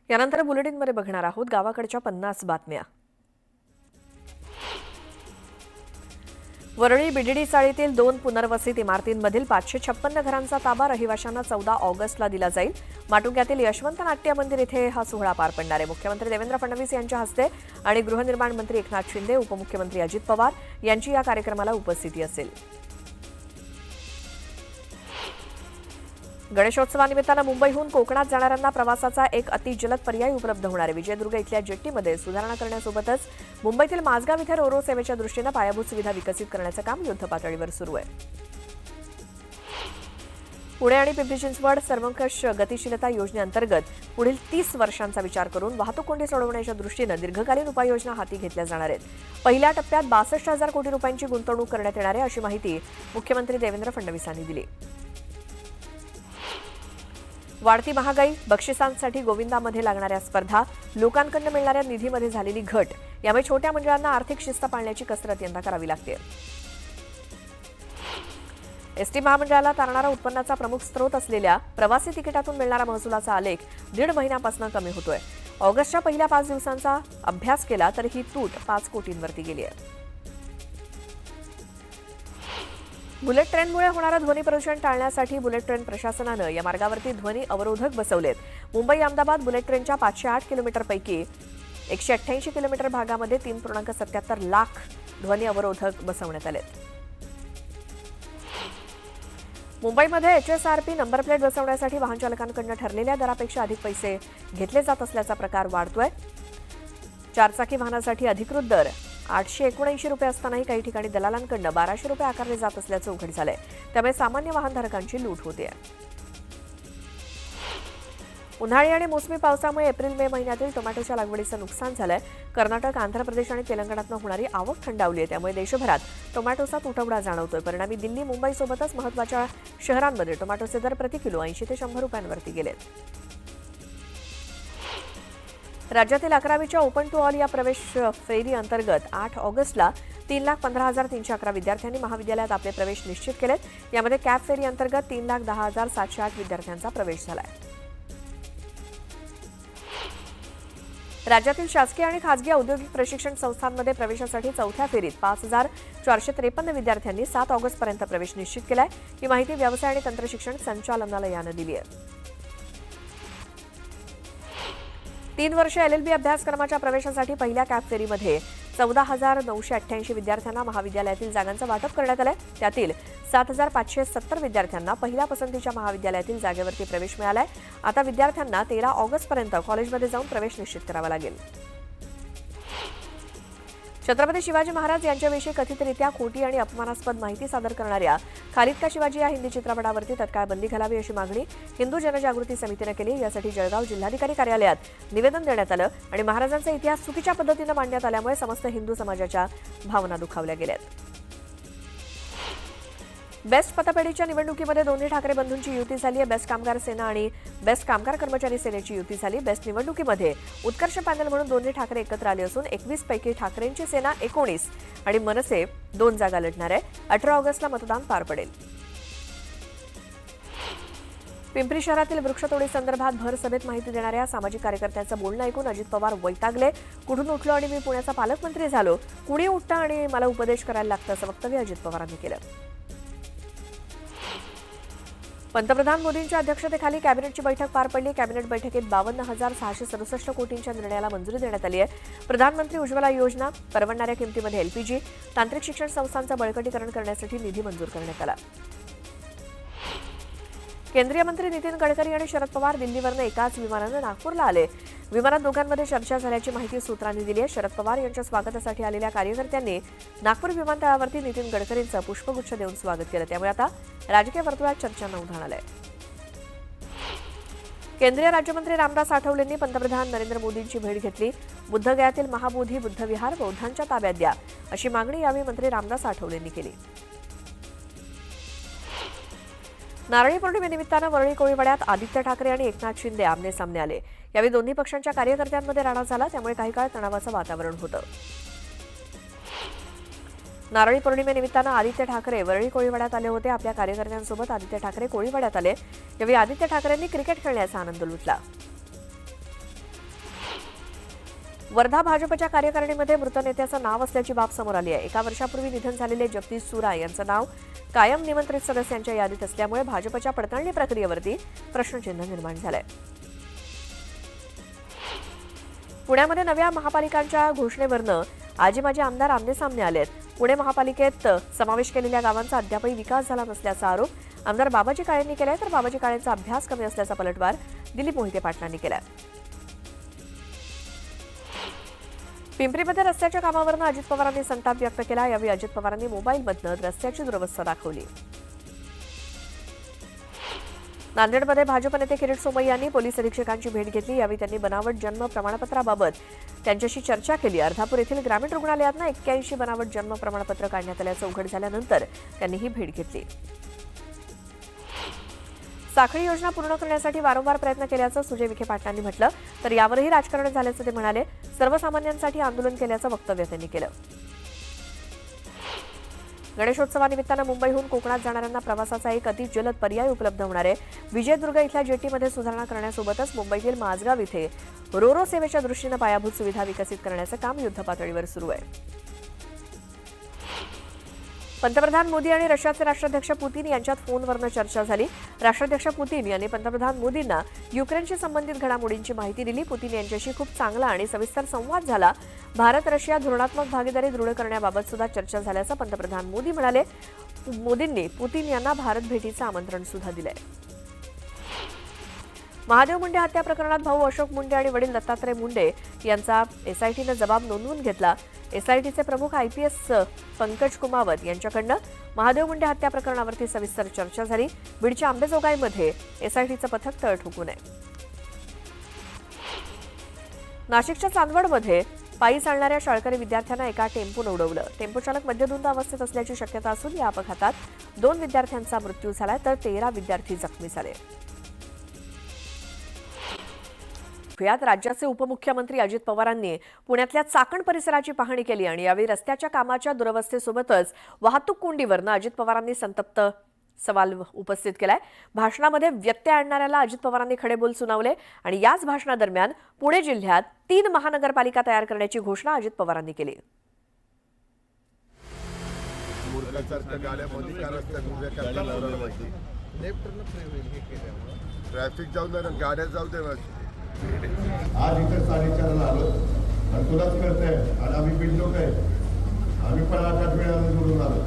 यानंतर बुलेटिनमध्ये बघणार आहोत गावाकडच्या 50 बातम्या. वरळी बीडीडी चाळीतील 2 पुनर्वसित इमारतींमधील 556 घरांचा ताबा रहिवाशांना 14 ऑगस्टला दिला जाईल. माटुंग्यातील यशवंत नाट्य मंदिर इथे हा सोहळा पार पडणार आहे. मुख्यमंत्री देवेंद्र फडणवीस यांच्या हस्ते आणि गृहनिर्माण मंत्री एकनाथ शिंदे, उपमुख्यमंत्री अजित पवार यांची या कार्यक्रमाला उपस्थिती असेल. गणेशोत्सवानिमित्तानं मुंबईहून कोकणात जाणाऱ्यांना प्रवासाचा एक अतिजलद पर्याय उपलब्ध होणार आहे. विजयदुर्ग इथल्या जेट्टीमध्ये सुधारणा करण्यासोबतच मुंबईतील माझगाव इथे रोरो सेवेच्या दृष्टीनं पायाभूत सुविधा विकसित करण्याचं काम युद्धपातळीवर सुरू आहे. पुणे आणि पिंपरी चिंचवड सर्वंकष गतिशीलता योजनेअंतर्गत पुढील 30 वर्षांचा विचार करून वाहतूक कोंडी सोडवण्याच्या दृष्टीनं दीर्घकालीन उपाययोजना हाती घेतल्या जाणार आहेत. पहिल्या टप्प्यात 62,000 कोटी रुपयांची गुंतवणूक करण्यात येणार आहे, अशी माहिती मुख्यमंत्री देवेंद्र फडणवीसांनी दिली. वाढती महागाई, बक्षिसांसाठी गोविंदामध्ये लागणाऱ्या स्पर्धा, लोकांकडून मिळणाऱ्या निधीमध्ये झालेली घट यामुळे छोट्या मंडळांना आर्थिक शिस्त पाळण्याची कसरत यंदा करावी लागते. एसटी महामंडळाला तारणारा उत्पन्नाचा प्रमुख स्रोत असलेल्या प्रवासी तिकिटातून मिळणारा महसुलाचा आलेख 1.5 महिन्यापासून कमी होतोय. ऑगस्टच्या पहिल्या 5 दिवसांचा अभ्यास केला तर ही तूट 5 कोटींवरती गेली आहे. बुलेट ट्रेनमुळे होणारं ध्वनी प्रदूषण टाळण्यासाठी बुलेट ट्रेन प्रशासनानं या मार्गावरती ध्वनी अवरोधक बसवलेत. मुंबई अहमदाबाद बुलेट ट्रेनच्या 508 किलोमीटरपैकी 188 किलोमीटर भागामध्ये 3.77 लाख ध्वनी अवरोधक बसवण्यात आलेत. मुंबईमध्ये HSRP नंबर प्लेट बसवण्यासाठी वाहन चालकांकडून ठरलेल्या दरापेक्षा अधिक पैसे घेतले जात असल्याचा प्रकार वाढतोय. 4 चाकी वाहनासाठी अधिकृत दर 879 रुपये असतानाही काही ठिकाणी दलालांकडून 1200 रुपये आकारले जात असल्याचं उघड झालंय. त्यामुळे सामान्य वाहनधारकांची लूट होते. उन्हाळी आणि मोसमी पावसामुळे एप्रिल-मे महिन्यातील टोमॅटोच्या लागवडीचं नुकसान झालंय. कर्नाटक, आंध्र प्रदेश आणि तेलंगणातून होणारी आवक थंडावली आहे. त्यामुळे देशभरात टोमॅटोचा तुटवडा जाणवतोय. परिणामी दिल्ली, मुंबईसोबतच महत्त्वाच्या शहरांमध्ये टोमॅटोचे दर प्रति किलो 80 ते 100 रुपयांवरती गेलेत. राज्यातील 11वीच्या ओपन टू ऑल या प्रवेश फेरी अंतर्गत 8 ऑगस्टला 3,15,311 विद्यार्थ्यांनी महाविद्यालयात आपले प्रवेश निश्चित केलेत. यामध्ये कॅप फेरी अंतर्गत 3,10,708 विद्यार्थ्यांचा प्रवेश झालाय. राज्यातील शासकीय आणि खासगी औद्योगिक प्रशिक्षण संस्थांमध्ये प्रवेशासाठी चौथ्या फेरीत 5,453 विद्यार्थ्यांनी 7 ऑगस्टपर्यंत प्रवेश निश्चित केलाय. ही माहिती व्यवसाय आणि तंत्रशिक्षण संचालनालयानं दिली आहे. 3 वर्ष LLB अभ्यासक्रमाच्या प्रवेशासाठी पहिल्या कॅप फेरीमध्ये 14,988 विद्यार्थ्यांना महाविद्यालयातील जागांचं वाटप करण्यात आलंय. त्यातील 7,570 विद्यार्थ्यांना पहिल्या पसंतीच्या महाविद्यालयातील जागेवरती प्रवेश मिळालाय. आता विद्यार्थ्यांना 13 ऑगस्टपर्यंत कॉलेजमध्ये जाऊन प्रवेश निश्चित करावा लागेल. छत्रपती शिवाजी महाराज यांच्याविषयी कथितरित्या खोटी आणि अपमानास्पद माहिती सादर करणाऱ्या खालिद का शिवाजी या हिंदी चित्रपटावरती तत्काळ बंदी घालावी अशी मागणी हिंदू जनजागृती समितीनं केली. यासाठी जळगाव जिल्हाधिकारी कार्यालयात निवेदन देण्यात आलं आणि महाराजांचा इतिहास चुकीच्या पद्धतीनं मांडण्यात आल्यामुळे समस्त हिंदू समाजाच्या भावना दुखावल्या गेल्यात. बेस्ट पतपेढीच्या निवडणुकीमध्ये दोन्ही ठाकरे बंधूंची युती झाली आहे. बेस्ट कामगार सेना आणि बेस्ट कामगार कर्मचारी सेनेची युती झाली. बेस्ट निवडणुकीमध्ये उत्कर्ष पॅनल म्हणून दोन्ही ठाकरे एकत्र आले असून 21 पैकी ठाकरेंची सेना 19 आणि मनसे 2 जागा लढणार आहे. 18 ऑगस्टला मतदान पार पडेल. पिंपरी शहरातील वृक्षतोडी संदर्भात भर सभेत माहिती देणाऱ्या सामाजिक कार्यकर्त्यांचं बोलणं ऐकून अजित पवार वैतागले. कुठून उठलो आणि मी पुण्याचा पालकमंत्री झालो, कुणी उठतं आणि मला उपदेश करायला लागतं, असं वक्तव्य अजित पवारांनी केलं. पंतप्रधान मोदींच्या अध्यक्षतेखाली कॅबिनेटची बैठक पार पडली. कॅबिनेट बैठकीत 52,667 कोटींच्या निर्णयाला मंजुरी देण्यात आली आहे. प्रधानमंत्री उज्ज्वला योजना, परवडणाऱ्या किमतीमध्ये LPG, तांत्रिक शिक्षण संस्थांचं बळकटीकरण करण्यासाठी निधी मंजूर करण्यात आला. केंद्रीय मंत्री नितीन गडकरी आणि शरद पवार दिल्लीवरून एकाच विमानानं नागपूरला आले. विमानात दोघांमध्ये चर्चा झाल्याची माहिती सूत्रांनी दिली आहे. शरद पवार यांच्या स्वागतासाठी आलेल्या कार्यकर्त्यांनी नागपूर विमानतळावरती नितीन गडकरींचं पुष्पगुच्छ देऊन स्वागत केलं. त्यामुळे आता राजकीय वर्तुळात चर्चांना उधाण आलंय. केंद्रीय राज्यमंत्री रामदास आठवलेंनी पंतप्रधान नरेंद्र मोदींची भेट घेतली. बुद्धगयातील महाबोधी बुद्धविहार बौद्धांच्या ताब्यात द्या, अशी मागणी यावेळी मंत्री रामदास आठवलेंनी केली. नारळी पौर्णिमेनिमित्तानं वरळी कोळीवाड्यात आदित्य ठाकरे आणि एकनाथ शिंदे आमने सामने आले. यावेळी दोन्ही पक्षांच्या कार्यकर्त्यांमध्ये राडा झाला. त्यामुळे काही काळ तणावाचं वातावरण होतं. नारळी पौर्णिमेनिमित्तानं आदित्य ठाकरे वरळी कोळीवाड्यात आले होते. आपल्या कार्यकर्त्यांसोबत आदित्य ठाकरे कोळीवाड्यात आले. यावेळी आदित्य ठाकरेंनी क्रिकेट खेळण्याचा आनंद लुटला. वर्धा भाजपच्या कार्यकारिणीमध्ये मृत नेत्याचं नाव असल्याची बाब समोर आली आहे। एका वर्षापूर्वी निधन झालेले जगदीश सुरा यांचं नाव कायम निमंत्रित सदस्यांच्या यादीत असल्यामुळे भाजपच्या पडताळणी प्रक्रियेवरती प्रश्नचिन्ह निर्माण झालंय। पुण्यामध्ये नव्या महापालिकांच्या घोषणेवरनं आजी माजी आमदार आमने-सामने आलेत। पुणे महापालिकेत समावेश केलेल्या गावांचा अद्यापही विकास झाला नसल्याचा आरोप आमदार बाबाजी काळेंनी केलाय, तर बाबाजी काळेंचा अभ्यास कमी असल्याचा पलटवार दिलीप मोहिते पाटलांनी केलाय। पिंपरीमध्ये रस्त्याच्या कामावरून अजित पवारांनी संताप व्यक्त केला। यावेळी अजित पवारांनी मोबाईलमधनं रस्त्याची दुरवस्था दाखवली। नांदेडमध्ये भाजप नेते किरीट सोमय्या यांनी पोलीस अधीक्षकांची भेट घेतली। यावेळी त्यांनी बनावट जन्म प्रमाणपत्राबाबत त्यांच्याशी चर्चा केली। अर्धापूर येथील ग्रामीण रुग्णालयातनं 81 बनावट जन्म प्रमाणपत्र काढण्यात आल्याचं उघड झाल्यानंतर त्यांनी ही भेट घेतली। साखळी योजना पूर्ण करण्यासाठी वारंवार प्रयत्न केल्याचं सुजय विखे पाटलांनी म्हटलं, तर यावरही राजकारण झाल्याचं ते म्हणाले। सर्वसामान्यांसाठी आंदोलन केल्याचं वक्तव्य त्यांनी केलं। गणेशोत्सवानिमित्तानं मुंबईहून कोकणात जाणाऱ्यांना प्रवासाचा एक अति जलद पर्याय उपलब्ध होणार आहे। विजयदुर्ग इथल्या जेटीमध्ये सुधारणा करण्यासोबतच मुंबईतील माझगाव इथे रोरो सेवेच्या दृष्टीनं पायाभूत सुविधा विकसित करण्याचं काम युद्धपातळीवर सुरू आहे। पंतप्रधान मोदी आणि रशियाचे राष्ट्राध्यक्ष पुतीन यांच्यात फोनवरून चर्चा झाली। राष्ट्राध्यक्ष पुतीन यांनी पंतप्रधान मोदींना युक्रेनशी संबंधित घडामोडींची माहिती दिली। पुतीन यांच्याशी खूप चांगला आणि सविस्तर संवाद झाला। भारत रशिया धोरणात्मक भागीदारी दृढ करण्याबाबत सुद्धा चर्चा झाल्याचं पंतप्रधान मोदी म्हणाले। मोदींनी पुतीन यांना भारत भेटीचं आमंत्रण सुद्धा दिलंय। महादेव मुंडे हत्या प्रकरणात भाऊ अशोक मुंडे आणि वडील दत्तात्रय मुंडे यांचा एसआयटीनं जबाब नोंदवून घेतला। एसआयटीचे प्रमुख आयपीएस पंकज कुमावत यांच्याकडनं महादेव मुंडे हत्या प्रकरणावरती सविस्तर चर्चा झाली। बीडच्या आंबेजोगाईमध्ये एसआयटीचं पथक तळ ठोकून आहे। नाशिकच्या चांदवडमध्ये पायी चालणाऱ्या शाळकरी विद्यार्थ्यांना एका टेम्पोनं उडवलं। टेम्पो चालक मद्यधुंद अवस्थेत असल्याची शक्यता असून या अपघातात 2 विद्यार्थ्यांचा मृत्यू झालाय, तर 13 विद्यार्थी जखमी झाले। यात राज्याचे उपमुख्यमंत्री अजित पवारांनी पुण्यातल्या चाकण परिसराची पाहणी केली आणि यावेळी रस्त्याच्या कामाच्या दुरवस्थेसोबतच वाहतूक कोंडीवरनं अजित पवारांनी संतप्त सवाल उपस्थित केलाय। भाषणामध्ये व्यत्यय आणणाऱ्याला अजित पवारांनी खडेबोल सुनावले आणि याच भाषणादरम्यान पुणे जिल्ह्यात 3 महानगरपालिका तयार करण्याची घोषणा अजित पवारांनी केली। ट्रॅफिक जाऊ दे ना, गाड्या जाऊ दे ना। आज इथं 4:30 आलो आणि तुलाच कळतंय, आणि आम्ही बिल्डो काय आम्ही पण 8 वेळा जोडून आलो।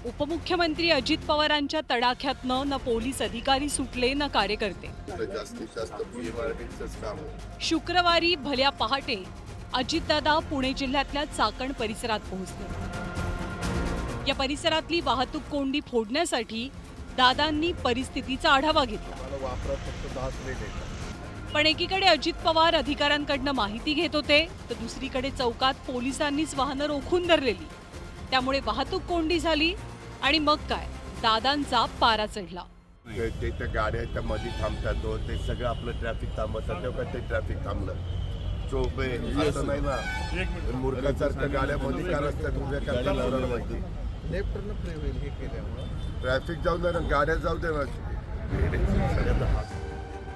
उपमुख्यमंत्री अजित पवारांच्या तडाख्यातनं न पोलीस अधिकारी सुटले न कार्यकर्ते। जास्तीत जास्त पीएमआरडीचंच काम आहे। शुक्रवारी भल्या पहाटे अजितदादा पुणे जिल्ह्यातल्या चाकण परिसरात पोहोचले। या परिसरातली वाहतूक कोंडी फोडण्यासाठी दादांनी परिस्थितीचा आढावा घेतला। पण एकीकडे अजित पवार अधिकाऱ्यांकडनं माहिती घेत होते, तर दुसरीकडे चौकात पोलिसांनीच वाहनं रोखून धरलेली। त्यामुळे वाहतूक कोंडी झाली आणि मग काय, दादांचा पारा चढला। ते गाड्याच्या मध्ये थांबतात, ते सगळं आपलं ट्रॅफिक थांबवतात, तेव्हा ते ट्रॅफिक थांबलं। चोपे असं नाही ना, मूर्खासारख्या गाड्यामध्ये काय रस्त्यात उभ्या करतात माहिती। लेफ्टनं फ्री होईल हे केल्यामुळे ट्रॅफिक जाऊ दे ना, गाड्या जाऊ दे ना।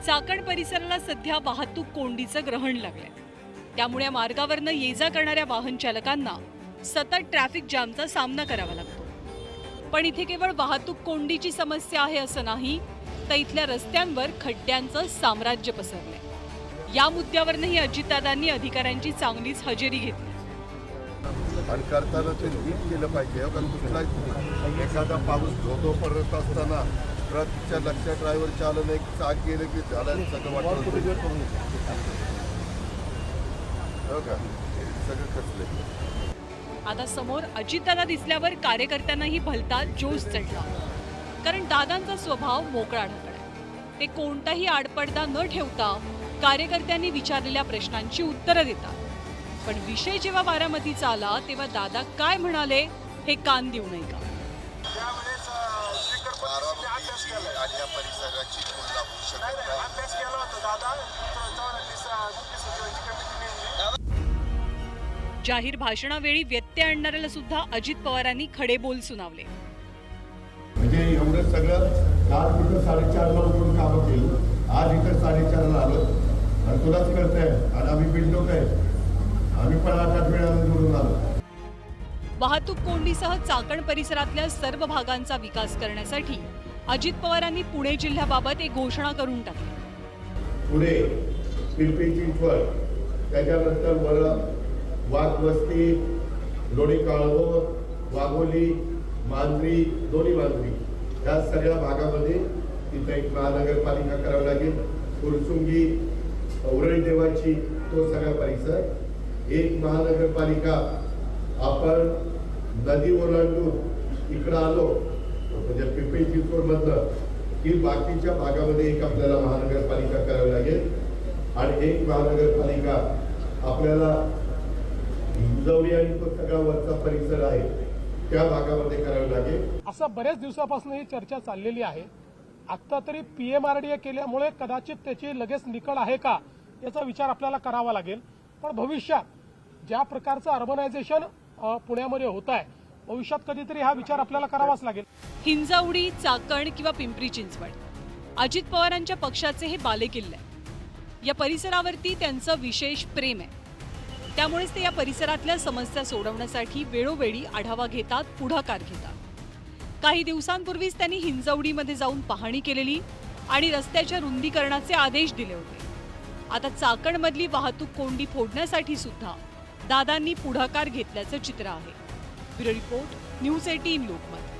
चाकण परिसराला सध्या वाहतूक कोंडीचं ग्रहण लागलंय। त्यामुळे या मार्गावरनं ये जा करणाऱ्या वाहन चालकांना सतत ट्रॅफिक जामचा सामना करावा लागतो। पण इथे केवळ वाहतूक कोंडीची समस्या आहे असं नाही, तर इथल्या रस्त्यांवर खड्ड्यांचं साम्राज्य पसरलंय। या मुद्द्यावरनंही अजितदादांनी अधिकाऱ्यांची चांगलीच हजेरी घेतली आणि करताना ते नीट केलं पाहिजे। कारण कुठलाही एखादा पाऊस धोधो पडत असताना ट्रकच्या लक्षात ड्रायव्हर चालन एक चाक गेलं की झालं सगळं वाटलं सगळं खचले। आता समोर अजितदादा दिसल्यावर कार्यकर्त्यांनाही भलता जोश चढला, कारण दादांचा स्वभाव मोकळा ढाकळा। ते कोणताही आडपडदा न ठेवता कार्यकर्त्यांनी विचारलेल्या प्रश्नांची उत्तरं देतात। पण विषय जेव्हा बारामतीचा आला तेव्हा दादा काय म्हणाले हे कान देऊ नये का? जाहीर भाषणावेळी व्यत्यय आणणाऱ्याला सुद्धा अजित पवारांनी खडेबोल सुनावले। म्हणजे एवढं सगळं 4:30 ला उठून कामं केलं, आज इथं 4:30ला आलो आणि तुलाच कळतंय आणि आम्ही बिल्डोक आहे, आम्ही पण 8 वेळा निवडून आलो. वाहतूक कोंडीसह चाकण परिसरातल्या सर्व भागांचा विकास करण्यासाठी अजित पवारांनी पुणे जिल्ह्याबाबत एक घोषणा करून टाकली. पुणे, पिंपरी चिंचवड, त्याच्यानंतर वाघवस्ती, लोणी काळभोर, वाघोली, मांजरी, दोन्ही मांजरी या सगळ्या भागामध्ये तिथं एक महानगरपालिका करावी लागेल. फुरसुंगी, उरळी देवाची तो सगळा परिसर एक महानगरपालिका. आपण नदी ओलांडून इकडं आलो म्हणजे पिंपरी चिंचवड मधलं की बाकीच्या भागामध्ये एक आपल्याला महानगरपालिका करावी लागेल आणि एक महानगरपालिका आपल्याला हिंजवडी आणि तो सगळा वरचा परिसर आहे त्या भागामध्ये करावी लागेल. असं बऱ्याच दिवसापासून ही चर्चा चाललेली आहे. आत्ता तरी PMRDA केल्यामुळे कदाचित त्याची लगेच निकड आहे का याचा विचार आपल्याला करावा लागेल. पण भविष्यात ज्या प्रकारचं अर्बनायझेशन पुण्यामध्ये होत आहे, भविष्यात कधीतरी हा विचार आपल्याला करावाच लागेल. हिंजवडी, चाकण किंवा पिंपरी चिंचवड, अजित पवारांच्या पक्षाचे हे बालेकिल्ले आहे. या परिसरावरती त्यांचं विशेष प्रेम आहे. त्यामुळेच ते या परिसरातल्या समस्या सोडवण्यासाठी वेळोवेळी आढावा घेतात, पुढाकार घेतात. काही दिवसांपूर्वीच त्यांनी हिंजवडीमध्ये जाऊन पाहणी केलेली आणि रस्त्याच्या रुंदीकरणाचे आदेश दिले होते. आता चाकणमधली वाहतूक कोंडी फोडण्यासाठी सुद्धा दादांनी पुढाकार घेतल्याचं चित्र आहे. Bureau report, news 18 Lokmat.